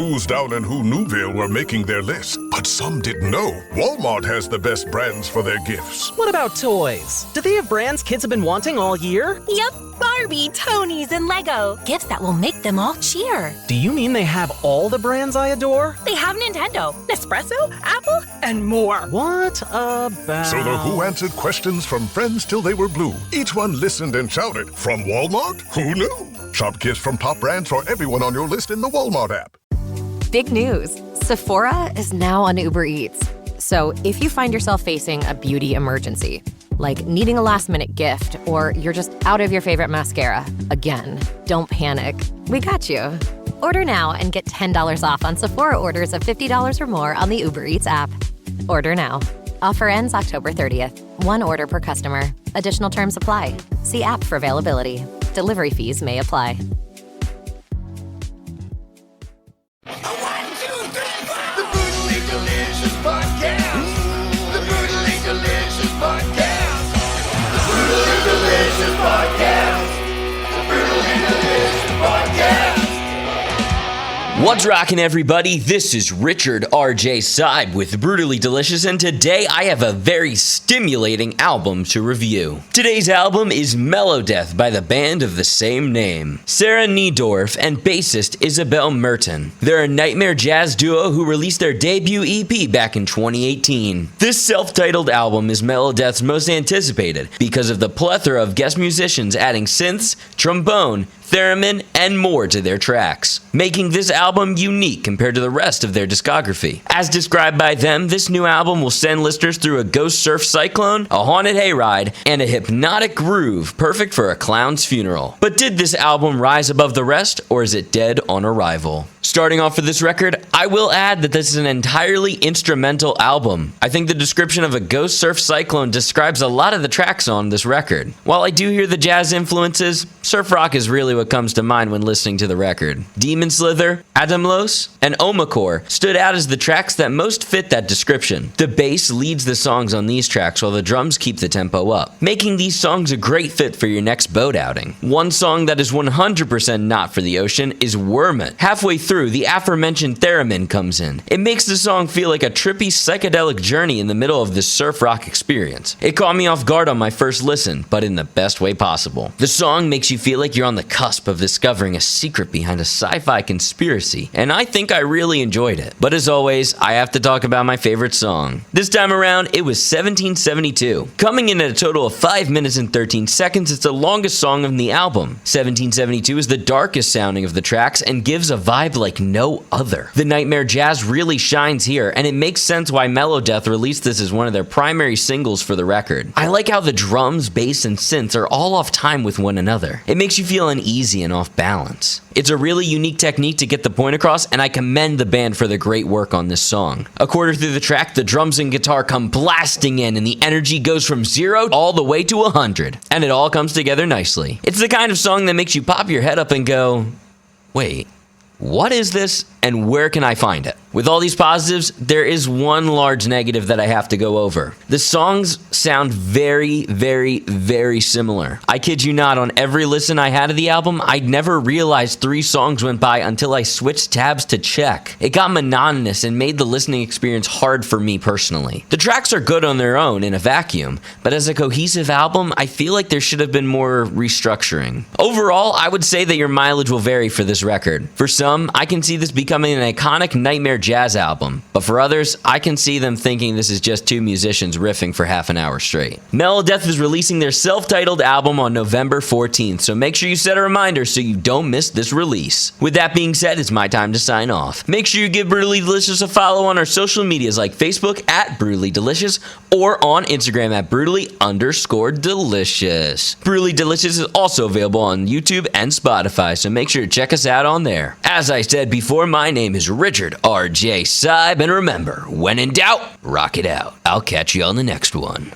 who's down in who Newville were making their list, but some didn't know Walmart has the best brands for their gifts. What about toys? Do they have brands kids have been wanting all year? Yep, Barbie, Tony's, and Lego. Gifts that will make them all cheer. Do you mean they have all the brands I adore? They have Nintendo, Nespresso, Apple, and more. What about... So the Who answered questions from friends till they were blue. Each one listened and shouted, from Walmart? Who knew? Shop gifts from top brands for everyone on your list in the Walmart app. Big news. Sephora is now on Uber Eats. So if you find yourself facing a beauty emergency, like needing a last-minute gift, or you're just out of your favorite mascara, again, don't panic. We got you. Order now and get $10 off on Sephora orders of $50 or more on the Uber Eats app. Order now. Offer ends October 30th. One order per customer. Additional terms apply. See app for availability. Delivery fees may apply. The Brutally Delicious Podcast. The Brutally Delicious Podcast. The Brutally Delicious Podcast. The Brutally Delicious Podcast. What's rockin', everybody? This is Richard R.J. Seib with Brutally Delicious, and today I have a very stimulating album to review. Today's album is Mellodeath by the band of the same name, Sarah Niedorf and bassist Isabel Merton. They're a nightmare jazz duo who released their debut EP back in 2018. This self-titled album is Mellodeath's most anticipated because of the plethora of guest musicians adding synths, trombone, theremin, and more to their tracks, making this album unique compared to the rest of their discography. As described by them, this new album will send listeners through a ghost surf cyclone, a haunted hayride, and a hypnotic groove perfect for a clown's funeral. But did this album rise above the rest, or is it dead on arrival? Starting off with this record, I will add that this is an entirely instrumental album. I think the description of a ghost surf cyclone describes a lot of the tracks on this record. While I do hear the jazz influences, surf rock is really what comes to mind when listening to the record. Demon Slither, Adamlos, and Omacor stood out as the tracks that most fit that description. The bass leads the songs on these tracks while the drums keep the tempo up, making these songs a great fit for your next boat outing. One song that is 100% not for the ocean is Wormit. Halfway through, the aforementioned theremin comes in. It makes the song feel like a trippy psychedelic journey in the middle of this surf rock experience. It caught me off guard on my first listen, but in the best way possible. The song makes you feel like you're on the cusp of discovering a secret behind a sci-fi conspiracy, and I think I really enjoyed it. But as always, I have to talk about my favorite song. This time around, it was 1772. Coming in at a total of 5 minutes and 13 seconds, it's the longest song on the album. 1772 is the darkest sounding of the tracks and gives a vibe like no other. The nightmare jazz really shines here, and it makes sense why Mellodeath released this as one of their primary singles for the record. I like how the drums, bass, and synths are all off time with one another. It makes you feel uneasy and off balance. It's a really unique technique to get the point across, and I commend the band for their great work on this song. A quarter through the track, the drums and guitar come blasting in, and the energy goes from 0 all the way to 100, and it all comes together nicely. It's the kind of song that makes you pop your head up and go, wait, what is this, and where can I find it? With all these positives, there is one large negative that I have to go over. The songs sound very, very, very similar. I kid you not, on every listen I had of the album, I'd never realized 3 songs went by until I switched tabs to check. It got monotonous and made the listening experience hard for me personally. The tracks are good on their own in a vacuum, but as a cohesive album, I feel like there should have been more restructuring. Overall, I would say that your mileage will vary for this record. For some, I can see this becoming an iconic nightmare jazz album, but for others, I can see them thinking this is just 2 musicians riffing for half an hour straight. Mellodeath is releasing their self-titled album on November 14th, so make sure you set a reminder so you don't miss this release. With that being said, it's my time to sign off. Make sure you give Brutally Delicious a follow on our social medias like Facebook at Brutally Delicious or on Instagram at Brutally_Delicious. Brutally Delicious is also available on YouTube and Spotify, so make sure to check us out on there. As I said before, my name is Richard R.J. Seib, and remember, when in doubt, rock it out. I'll catch you on the next one.